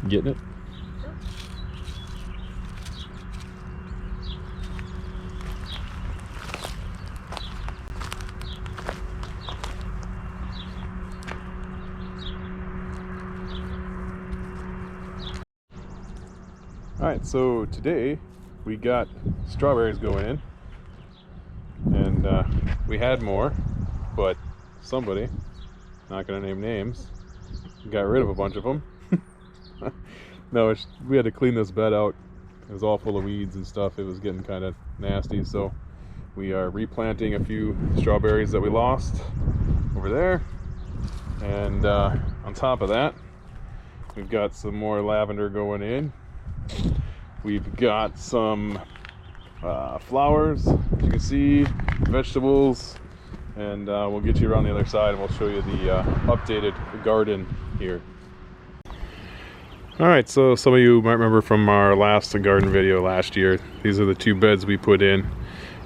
Getting it? Alright, so today we got strawberries going in, and we had more, but somebody, not gonna name names, got rid of a bunch of them. No, we had to clean this bed out. It was all full of weeds and stuff. It was getting kind of nasty, so we are replanting a few strawberries that we lost over there. And on top of that, we've got some more lavender going in. We've got some flowers, as you can see, vegetables, and we'll get you around the other side and we'll show you the updated garden here. Alright, so some of you might remember from our last garden video last year, these are the two beds we put in.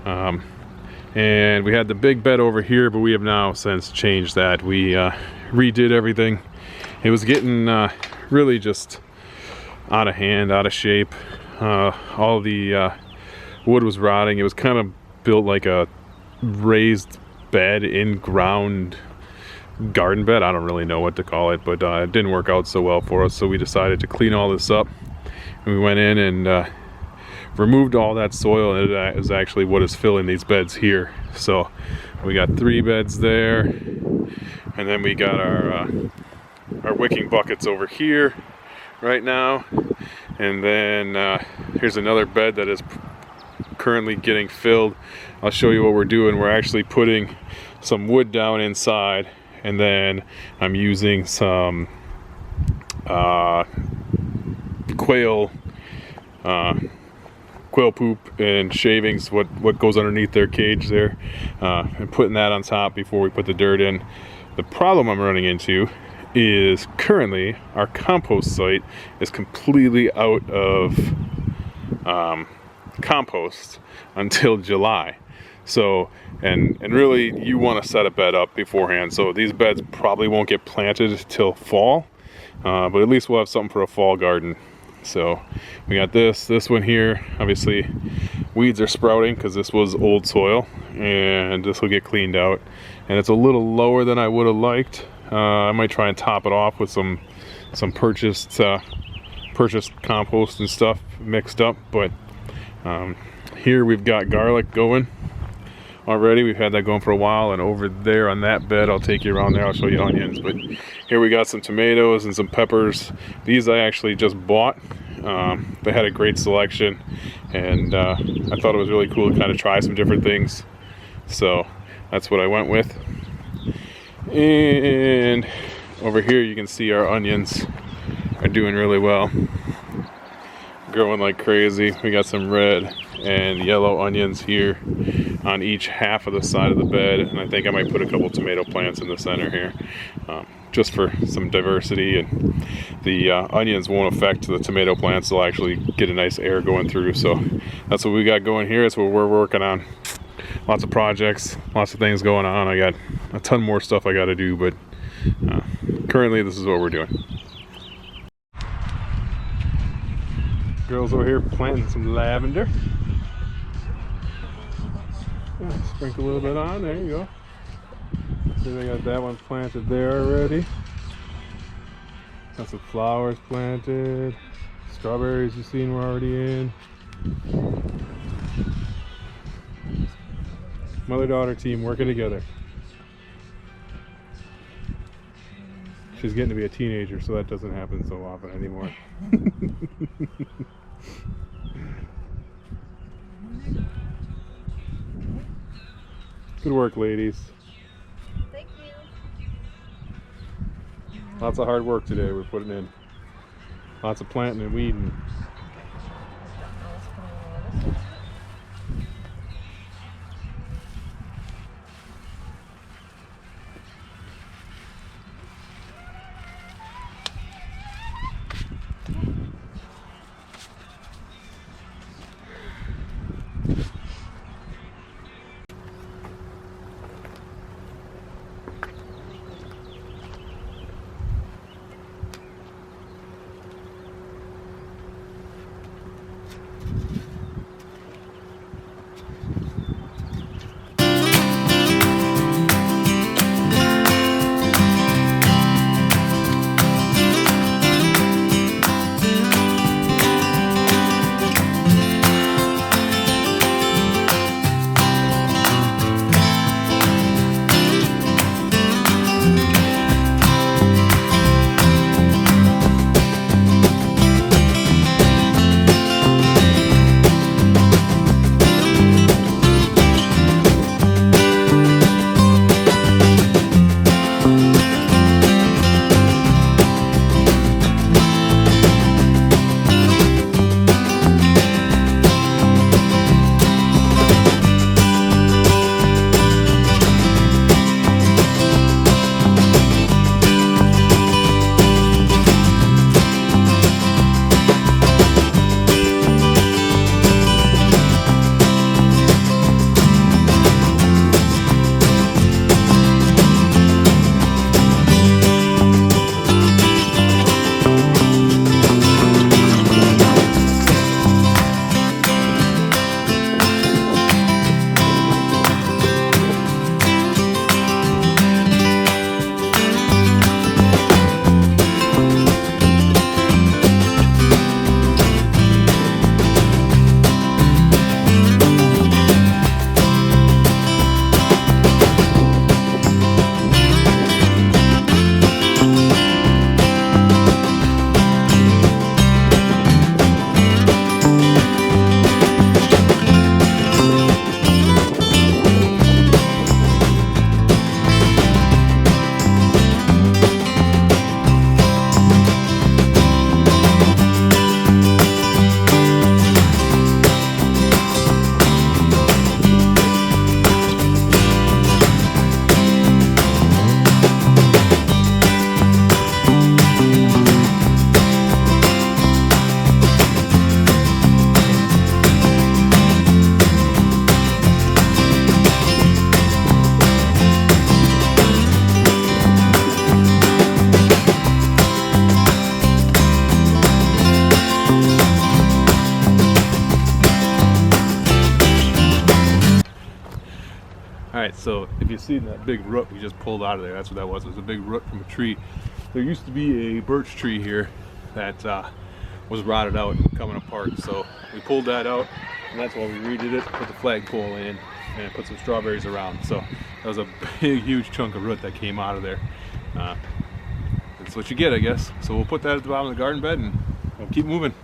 And we had the big bed over here, but we have now since changed that. We redid everything. It was getting really just out of hand, out of shape. All the wood was rotting. It was kind of built like a raised bed, in-ground garden bed. I don't really know what to call it, but it didn't work out so well for us, so we decided to clean all this up. And we went in and removed all that soil, and it is actually what is filling these beds here. So we got 3 beds there, and then we got our wicking buckets over here right now. And then here's another bed that is currently getting filled. I'll show you what we're doing. We're actually putting some wood down inside, and then I'm using some quail poop and shavings, what goes underneath their cage there, and putting that on top before we put the dirt in. The problem I'm running into is currently our compost site is completely out of compost until July. So and really you want to set a bed up beforehand, so these beds probably won't get planted till fall, but at least we'll have something for a fall garden. So we got this one here. Obviously weeds are sprouting because this was old soil, and this will get cleaned out, and it's a little lower than I would have liked. I might try and top it off with some purchased compost and stuff mixed up. But here we've got garlic going already. We've had that going for a while, and over there on that bed, I'll take you around there, I'll show you onions. But here we got some tomatoes and some peppers. These I actually just bought. They had a great selection, and I thought it was really cool to kind of try some different things, so that's what I went with. And over here you can see our onions are doing really well, growing like crazy. We got some red and yellow onions here on each half of the side of the bed, and I think I might put a couple tomato plants in the center here, just for some diversity. And the onions won't affect the tomato plants. They'll actually get a nice air going through. So that's what we got going here. That's what we're working on. Lots of projects, lots of things going on. I got a ton more stuff I got to do, but currently this is what we're doing. Girls over here planting some lavender. Yeah, sprinkle a little bit on. There you go. See, they got that one planted there already. Got some flowers planted. Strawberries you've seen we're already in. Mother-daughter team working together. She's getting to be a teenager, so that doesn't happen so often anymore. Good work, ladies. Thank you. Lots of hard work today we're putting in. Lots of planting and weeding. So if you see that big root we just pulled out of there, that's what that was. It was a big root from a tree. There used to be a birch tree here that was rotted out and coming apart. So we pulled that out, and that's why we redid it, put the flagpole in, and put some strawberries around. So that was a big, huge chunk of root that came out of there. That's what you get, I guess. So we'll put that at the bottom of the garden bed and we'll keep moving.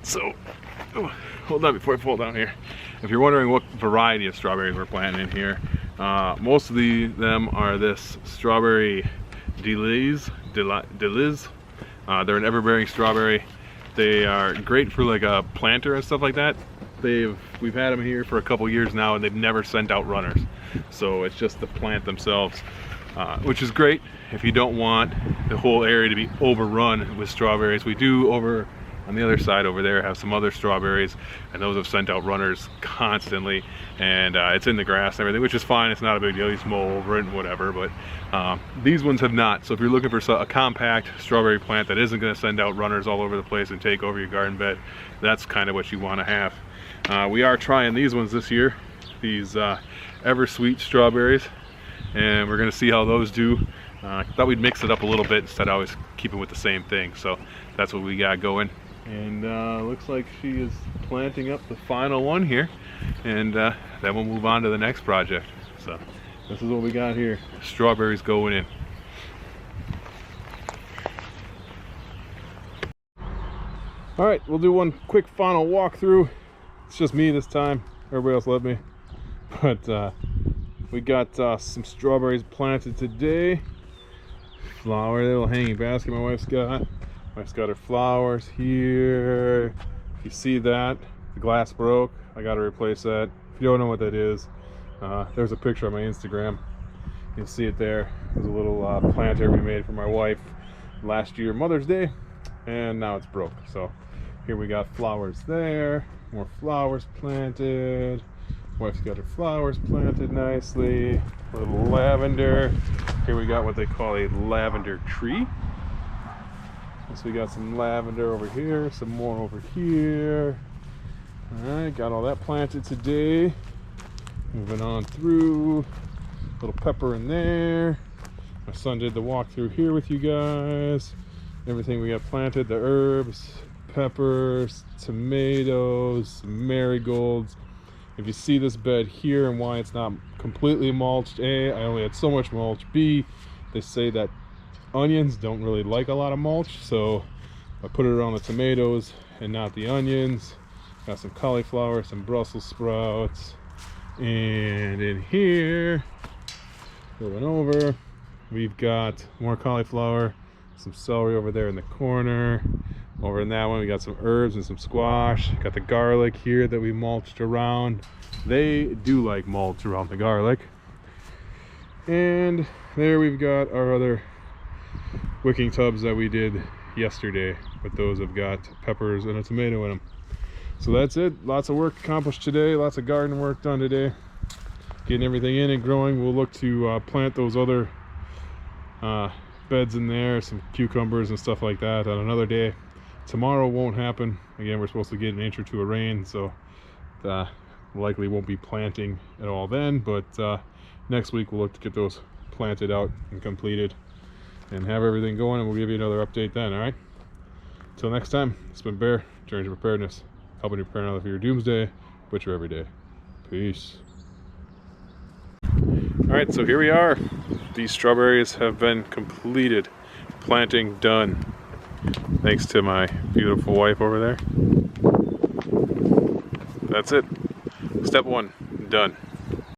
So, hold on before I fall down here. If you're wondering what variety of strawberries we're planting in here, most of them are this strawberry Deliz. They're an ever-bearing strawberry. They are great for like a planter and stuff like that. We've had them here for a couple years now, and they've never sent out runners. So it's just the plant themselves, which is great if you don't want the whole area to be overrun with strawberries. We do over on the other side over there have some other strawberries, and those have sent out runners constantly, and it's in the grass and everything, which is fine. It's not a big deal. You just mow over it and whatever, but these ones have not. So if you're looking for a compact strawberry plant that isn't going to send out runners all over the place and take over your garden bed, that's kind of what you want to have. We are trying these ones this year, these ever sweet strawberries, and we're going to see how those do. Thought we'd mix it up a little bit instead of always keeping with the same thing. So that's what we got going. And looks like she is planting up the final one here, and then we'll move on to the next project. So this is what we got here, strawberries going in. All right, we'll do one quick final walkthrough. It's just me this time. Everybody else left me. But we got some strawberries planted today. Flower, little hanging basket my wife's got. Wife's got her flowers here. If you see that, the glass broke. I got to replace that. If you don't know what that is, there's a picture on my Instagram. You'll see it there. There's a little planter we made for my wife last year, Mother's Day, and now it's broke. So here we got flowers there. More flowers planted. Wife's got her flowers planted nicely. A little lavender. Here we got what they call a lavender tree. So we got some lavender over here, some more over here. Alright, got all that planted today. Moving on through. Little pepper in there. My son did the walkthrough here with you guys. Everything we got planted, the herbs, peppers, tomatoes, marigolds. If you see this bed here and why it's not completely mulched, A, I only had so much mulch. B, they say that onions don't really like a lot of mulch, so I put it on the tomatoes and not the onions. Got some cauliflower, some Brussels sprouts, and in here, moving over, we've got more cauliflower, some celery over there in the corner. Over in that one we got some herbs and some squash. Got the garlic here that we mulched around. They do like mulch around the garlic. And there we've got our other wicking tubs that we did yesterday, but those have got peppers and a tomato in them. So that's it. Lots of work accomplished today. Lots of garden work done today. Getting everything in and growing. We'll look to plant those other beds in there, some cucumbers and stuff like that on another day. Tomorrow won't happen. Again, we're supposed to get an inch or two of rain, so likely won't be planting at all then, but next week we'll look to get those planted out and completed and have everything going, and we'll give you another update then. All right, till next time, it's been Bear, Journey to Preparedness, helping you prepare another for your doomsday, but your everyday. Peace. All right, so here we are. These strawberries have been completed, planting done. Thanks to my beautiful wife over there. That's it. Step one, done.